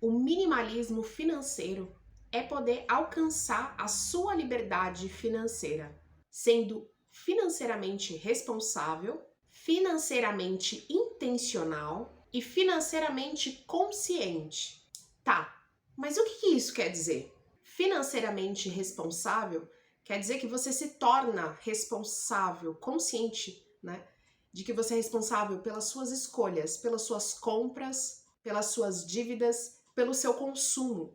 O minimalismo financeiro é poder alcançar a sua liberdade financeira, sendo financeiramente responsável, financeiramente intencional e financeiramente consciente. Tá, mas o que isso quer dizer? Financeiramente responsável quer dizer que você se torna responsável, consciente, né? De que você é responsável pelas suas escolhas, pelas suas compras, pelas suas dívidas, pelo seu consumo,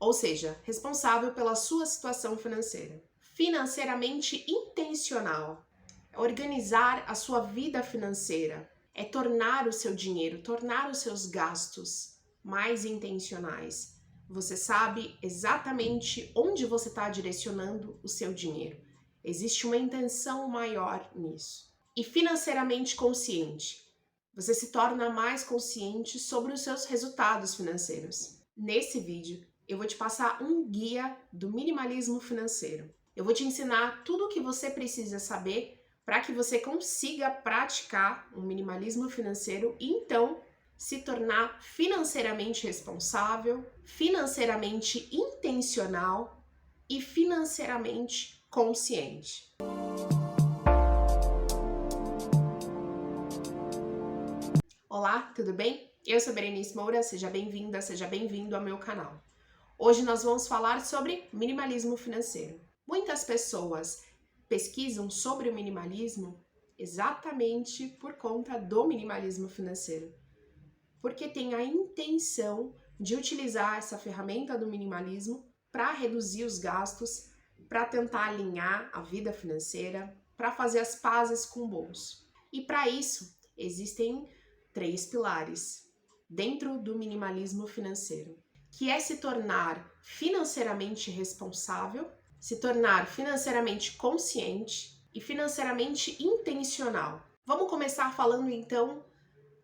ou seja, responsável pela sua situação financeira. Financeiramente intencional, é organizar a sua vida financeira, é tornar o seu dinheiro, tornar os seus gastos mais intencionais. Você sabe exatamente onde você está direcionando o seu dinheiro. Existe uma intenção maior nisso. E financeiramente consciente, você se torna mais consciente sobre os seus resultados financeiros. Nesse vídeo, eu vou te passar um guia do minimalismo financeiro. Eu vou te ensinar tudo o que você precisa saber para que você consiga praticar um minimalismo financeiro e então se tornar financeiramente responsável, financeiramente intencional e financeiramente consciente. Olá, tudo bem? Eu sou Berenice Moura, seja bem-vinda, seja bem-vindo ao meu canal. Hoje nós vamos falar sobre minimalismo financeiro. Muitas pessoas pesquisam sobre o minimalismo exatamente por conta do minimalismo financeiro, porque tem a intenção de utilizar essa ferramenta do minimalismo para reduzir os gastos, para tentar alinhar a vida financeira, para fazer as pazes com o bolso. E para isso existem 3 pilares dentro do minimalismo financeiro, que é se tornar financeiramente responsável, se tornar financeiramente consciente e financeiramente intencional. Vamos começar falando então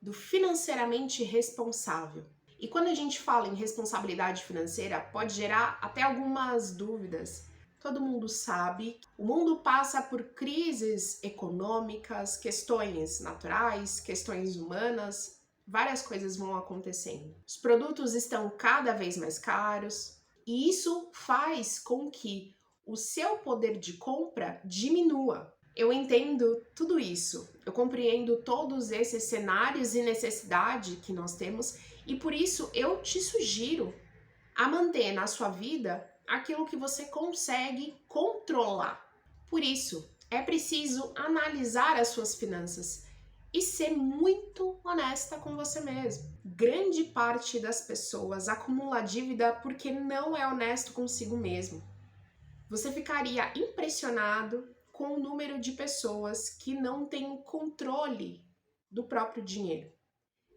do financeiramente responsável. E quando a gente fala em responsabilidade financeira, pode gerar até algumas dúvidas. Todo mundo sabe, o mundo passa por crises econômicas, questões naturais, questões humanas, várias coisas vão acontecendo. Os produtos estão cada vez mais caros e isso faz com que o seu poder de compra diminua. Eu entendo tudo isso, eu compreendo todos esses cenários e necessidade que nós temos e por isso eu te sugiro a manter na sua vida aquilo que você consegue controlar. Por isso, é preciso analisar as suas finanças e ser muito honesta com você mesmo. Grande parte das pessoas acumula dívida porque não é honesto consigo mesmo. Você ficaria impressionado com o número de pessoas que não têm o controle do próprio dinheiro,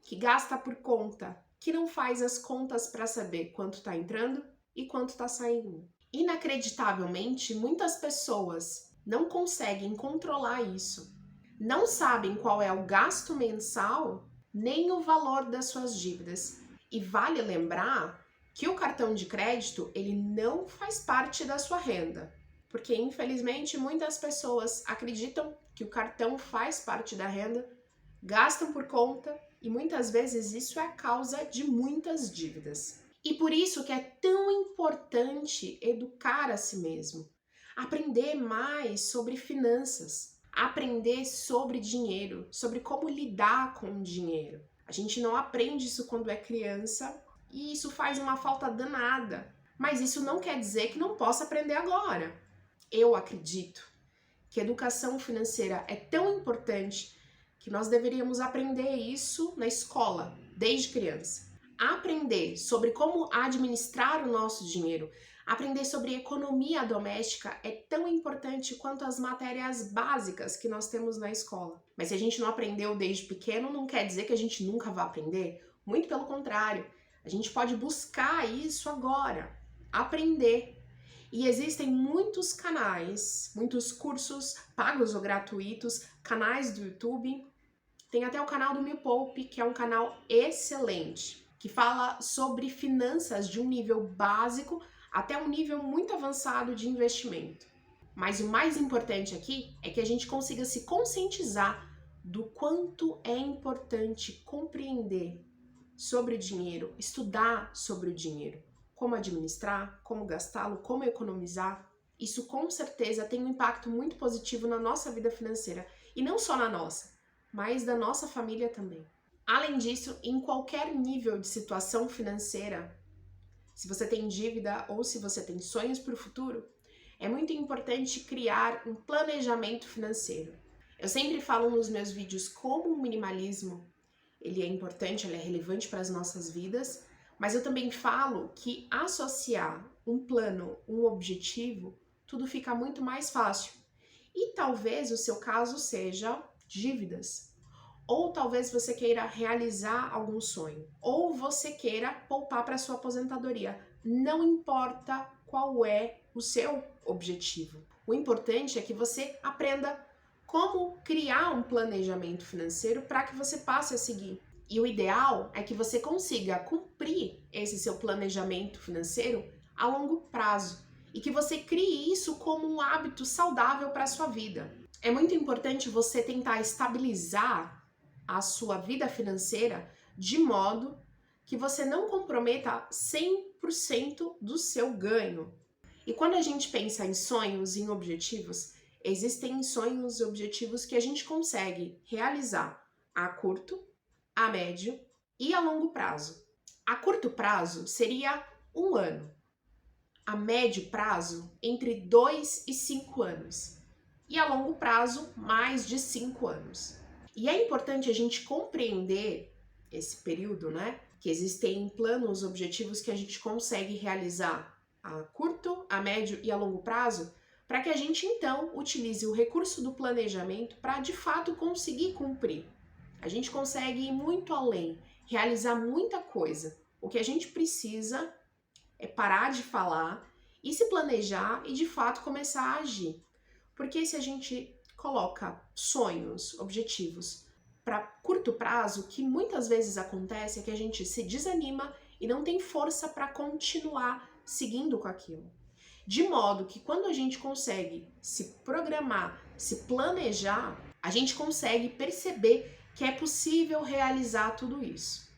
que gasta por conta, que não faz as contas para saber quanto está entrando e quanto está saindo. Inacreditavelmente, muitas pessoas não conseguem controlar isso, não sabem qual é o gasto mensal nem o valor das suas dívidas. E vale lembrar que o cartão de crédito ele não faz parte da sua renda, porque infelizmente muitas pessoas acreditam que o cartão faz parte da renda, gastam por conta e muitas vezes isso é a causa de muitas dívidas. E por isso que é tão importante educar a si mesmo, aprender mais sobre finanças, aprender sobre dinheiro, sobre como lidar com o dinheiro. A gente não aprende isso quando é criança e isso faz uma falta danada, mas isso não quer dizer que não possa aprender agora. Eu acredito que educação financeira é tão importante que nós deveríamos aprender isso na escola, desde criança. Aprender sobre como administrar o nosso dinheiro, aprender sobre economia doméstica é tão importante quanto as matérias básicas que nós temos na escola. Mas se a gente não aprendeu desde pequeno, não quer dizer que a gente nunca vai aprender. Muito pelo contrário, a gente pode buscar isso agora, aprender. E existem muitos canais, muitos cursos pagos ou gratuitos, canais do YouTube. Tem até o canal do Me Poupe, que é um canal excelente, que fala sobre finanças de um nível básico até um nível muito avançado de investimento. Mas o mais importante aqui é que a gente consiga se conscientizar do quanto é importante compreender sobre o dinheiro, estudar sobre o dinheiro, como administrar, como gastá-lo, como economizar, isso com certeza tem um impacto muito positivo na nossa vida financeira. E não só na nossa, mas da nossa família também. Além disso, em qualquer nível de situação financeira, se você tem dívida ou se você tem sonhos para o futuro, é muito importante criar um planejamento financeiro. Eu sempre falo nos meus vídeos como o minimalismo ele é importante, ele é relevante para as nossas vidas, mas eu também falo que associar um plano, um objetivo, tudo fica muito mais fácil. E talvez o seu caso seja dívidas. Ou talvez você queira realizar algum sonho, ou você queira poupar para sua aposentadoria. Não importa qual é o seu objetivo. O importante é que você aprenda como criar um planejamento financeiro para que você passe a seguir. E o ideal é que você consiga cumprir esse seu planejamento financeiro a longo prazo e que você crie isso como um hábito saudável para a sua vida. É muito importante você tentar estabilizar a sua vida financeira de modo que você não comprometa 100% do seu ganho. E quando a gente pensa em sonhos, em objetivos, existem sonhos e objetivos que a gente consegue realizar a curto, a médio e a longo prazo. A curto prazo seria 1 ano. A médio prazo, entre 2 e 5 anos. E a longo prazo, mais de 5 anos. E é importante a gente compreender esse período, né? Que existem planos, objetivos que a gente consegue realizar a curto, a médio e a longo prazo, para que a gente então utilize o recurso do planejamento para de fato conseguir cumprir. A gente consegue ir muito além, realizar muita coisa. O que a gente precisa é parar de falar e se planejar e de fato começar a agir. Porque se a gente coloca sonhos, objetivos para curto prazo, o que muitas vezes acontece é que a gente se desanima e não tem força para continuar seguindo com aquilo. De modo que quando a gente consegue se programar, se planejar, a gente consegue perceber que é possível realizar tudo isso.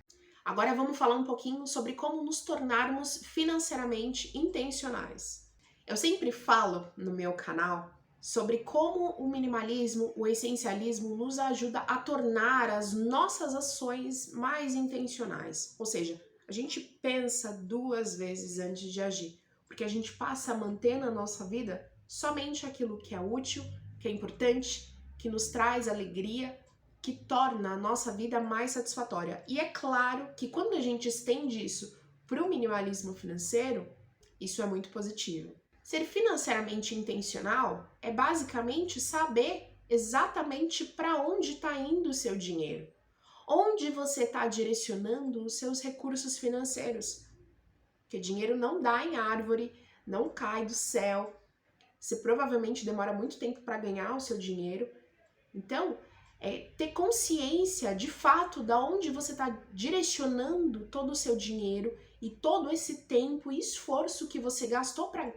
Agora vamos falar um pouquinho sobre como nos tornarmos financeiramente intencionais. Eu sempre falo no meu canal sobre como o minimalismo, o essencialismo nos ajuda a tornar as nossas ações mais intencionais. Ou seja, a gente pensa 2 vezes antes de agir, porque a gente passa a manter na nossa vida somente aquilo que é útil, que é importante, que nos traz alegria, que torna a nossa vida mais satisfatória. E é claro que quando a gente estende isso para o minimalismo financeiro, isso é muito positivo. Ser financeiramente intencional é basicamente saber exatamente para onde está indo o seu dinheiro, onde você está direcionando os seus recursos financeiros. Porque dinheiro não dá em árvore, não cai do céu. Você provavelmente demora muito tempo para ganhar o seu dinheiro. Então, ter consciência de fato de onde você está direcionando todo o seu dinheiro e todo esse tempo e esforço que você gastou para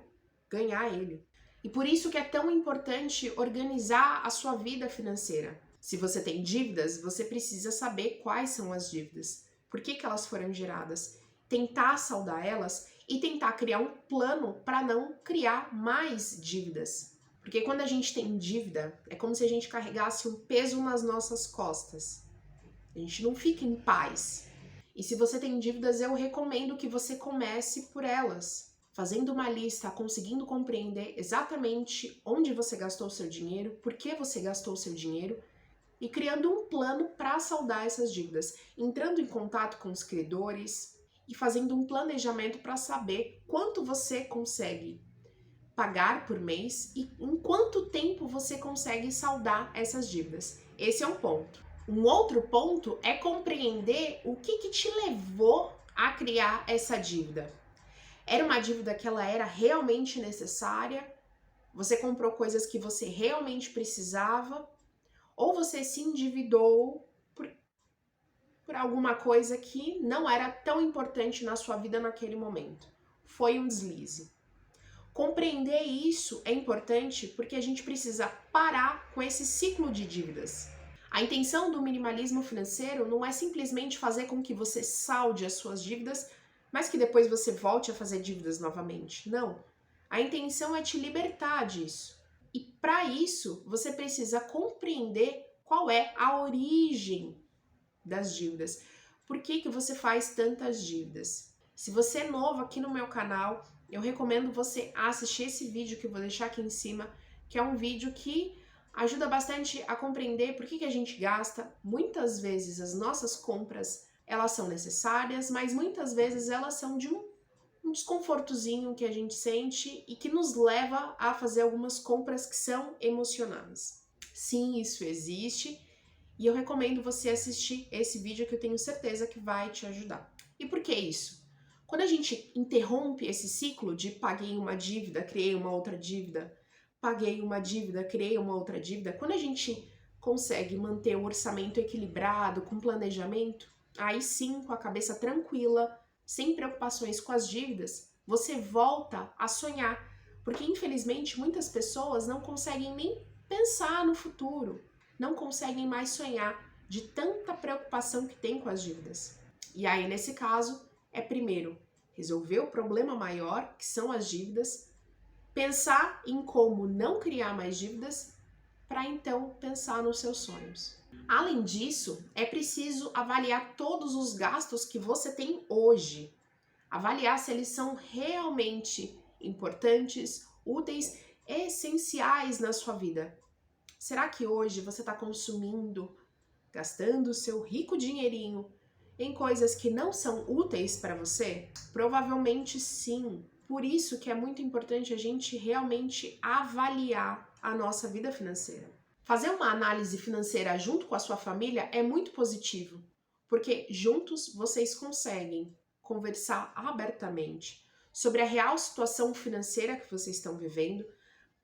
ganhar ele. E por isso que é tão importante organizar a sua vida financeira. Se você tem dívidas, você precisa saber quais são as dívidas, por que elas foram geradas, tentar saldar elas e tentar criar um plano para não criar mais dívidas. Porque quando a gente tem dívida, é como se a gente carregasse um peso nas nossas costas. A gente não fica em paz. E se você tem dívidas, eu recomendo que você comece por elas, fazendo uma lista, conseguindo compreender exatamente onde você gastou o seu dinheiro, por que você gastou o seu dinheiro e criando um plano para saldar essas dívidas, entrando em contato com os credores e fazendo um planejamento para saber quanto você consegue pagar por mês e em quanto tempo você consegue saldar essas dívidas. Esse é um ponto. Um outro ponto é compreender o que te levou a criar essa dívida. Era uma dívida que ela era realmente necessária? Você comprou coisas que você realmente precisava? Ou você se endividou por alguma coisa que não era tão importante na sua vida naquele momento? Foi um deslize. Compreender isso é importante porque a gente precisa parar com esse ciclo de dívidas. A intenção do minimalismo financeiro não é simplesmente fazer com que você salde as suas dívidas, mas que depois você volte a fazer dívidas novamente. Não. A intenção é te libertar disso. E para isso, você precisa compreender qual é a origem das dívidas. Por que você faz tantas dívidas? Se você é novo aqui no meu canal, eu recomendo você assistir esse vídeo que eu vou deixar aqui em cima, que é um vídeo que ajuda bastante a compreender por que a gente gasta. Muitas vezes as nossas compras, elas são necessárias, mas muitas vezes elas são de um desconfortozinho que a gente sente e que nos leva a fazer algumas compras que são emocionais. Sim, isso existe e eu recomendo você assistir esse vídeo que eu tenho certeza que vai te ajudar. E por que isso? Quando a gente interrompe esse ciclo de paguei uma dívida, criei uma outra dívida, paguei uma dívida, criei uma outra dívida, quando a gente consegue manter o orçamento equilibrado, com planejamento, aí sim, com a cabeça tranquila, sem preocupações com as dívidas, você volta a sonhar. Porque, infelizmente, muitas pessoas não conseguem nem pensar no futuro, não conseguem mais sonhar de tanta preocupação que tem com as dívidas. E aí, nesse caso, é primeiro resolver o problema maior, que são as dívidas, pensar em como não criar mais dívidas, para então pensar nos seus sonhos. Além disso, é preciso avaliar todos os gastos que você tem hoje. Avaliar se eles são realmente importantes, úteis, essenciais na sua vida. Será que hoje você está consumindo, gastando o seu rico dinheirinho em coisas que não são úteis para você? Provavelmente sim. Por isso que é muito importante a gente realmente avaliar a nossa vida financeira. Fazer uma análise financeira junto com a sua família é muito positivo, porque juntos vocês conseguem conversar abertamente sobre a real situação financeira que vocês estão vivendo.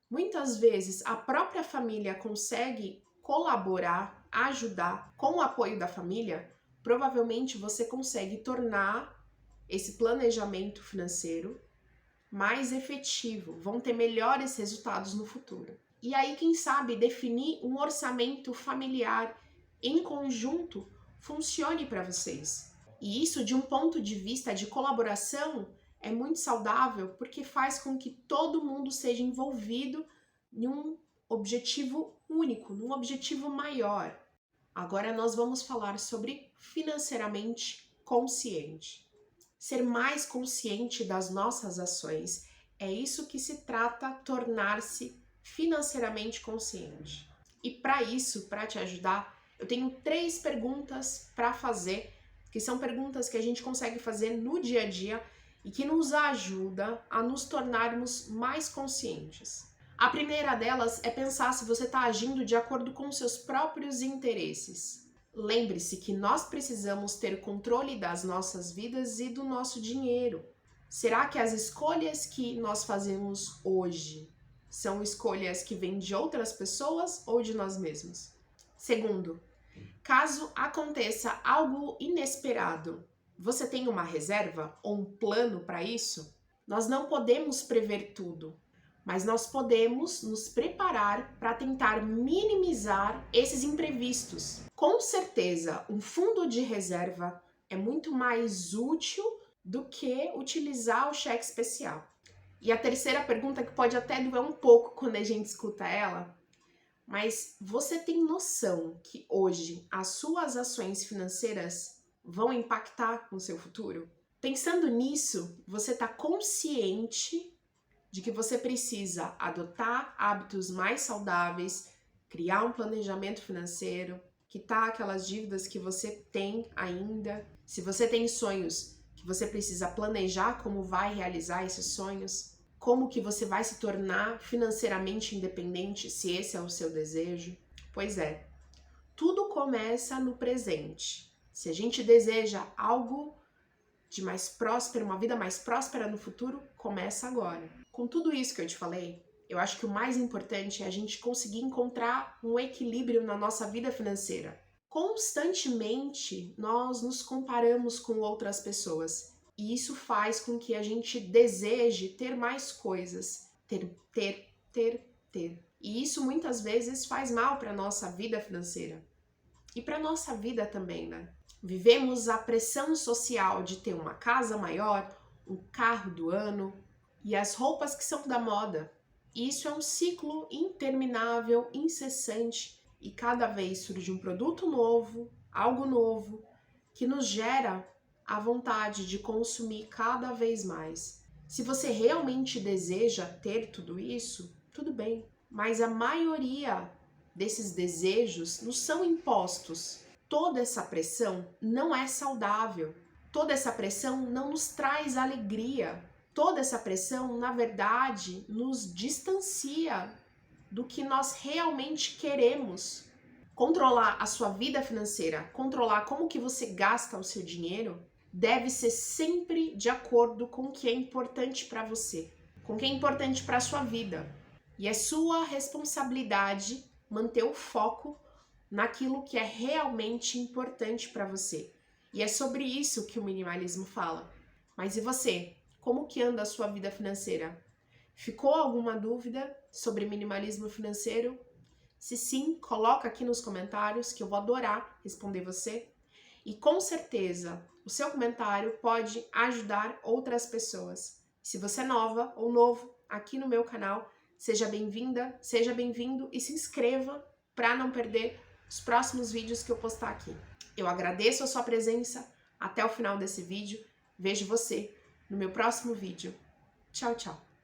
Muitas vezes a própria família consegue colaborar, ajudar com o apoio da família. Provavelmente você consegue tornar esse planejamento financeiro mais efetivo, vão ter melhores resultados no futuro. E aí, quem sabe, definir um orçamento familiar em conjunto funcione para vocês. E isso, de um ponto de vista de colaboração, é muito saudável porque faz com que todo mundo seja envolvido em um objetivo único, num objetivo maior. Agora nós vamos falar sobre financeiramente consciente. Ser mais consciente das nossas ações. É isso que se trata tornar-se financeiramente consciente. E para isso, para te ajudar, eu tenho 3 perguntas para fazer, que são perguntas que a gente consegue fazer no dia a dia e que nos ajuda a nos tornarmos mais conscientes. A primeira delas é pensar se você está agindo de acordo com seus próprios interesses. Lembre-se que nós precisamos ter controle das nossas vidas e do nosso dinheiro. Será que as escolhas que nós fazemos hoje são escolhas que vêm de outras pessoas ou de nós mesmos? Segundo, caso aconteça algo inesperado, você tem uma reserva ou um plano para isso? Nós não podemos prever tudo, mas nós podemos nos preparar para tentar minimizar esses imprevistos. Com certeza, um fundo de reserva é muito mais útil do que utilizar o cheque especial. E a terceira pergunta, que pode até doer um pouco quando a gente escuta ela, mas você tem noção que hoje as suas ações financeiras vão impactar no seu futuro? Pensando nisso, você está consciente de que você precisa adotar hábitos mais saudáveis, criar um planejamento financeiro, quitar aquelas dívidas que você tem ainda. Se você tem sonhos, que você precisa planejar como vai realizar esses sonhos, como que você vai se tornar financeiramente independente, se esse é o seu desejo. Pois é, tudo começa no presente. Se a gente deseja algo de mais próspero, uma vida mais próspera no futuro, começa agora. Com tudo isso que eu te falei, eu acho que o mais importante é a gente conseguir encontrar um equilíbrio na nossa vida financeira. Constantemente, nós nos comparamos com outras pessoas e isso faz com que a gente deseje ter mais coisas, ter. E isso muitas vezes faz mal para a nossa vida financeira. e para nossa vida também, né? Vivemos a pressão social de ter uma casa maior, um carro do ano e as roupas que são da moda. E isso é um ciclo interminável, incessante, e cada vez surge um produto novo, algo novo, que nos gera a vontade de consumir cada vez mais. Se você realmente deseja ter tudo isso, tudo bem, mas a maioria desses desejos nos são impostos. Toda essa pressão não é saudável. Toda essa pressão não nos traz alegria. Toda essa pressão, na verdade, nos distancia do que nós realmente queremos. Controlar a sua vida financeira, controlar como que você gasta o seu dinheiro, deve ser sempre de acordo com o que é importante para você, com o que é importante para a sua vida. E é sua responsabilidade manter o foco naquilo que é realmente importante para você. E é sobre isso que o minimalismo fala. Mas e você? Como que anda a sua vida financeira? Ficou alguma dúvida sobre minimalismo financeiro? Se sim, coloca aqui nos comentários que eu vou adorar responder você. E com certeza, o seu comentário pode ajudar outras pessoas. Se você é nova ou novo aqui no meu canal, seja bem-vinda, seja bem-vindo e se inscreva para não perder os próximos vídeos que eu postar aqui. Eu agradeço a sua presença até o final desse vídeo. Vejo você no meu próximo vídeo. Tchau, tchau!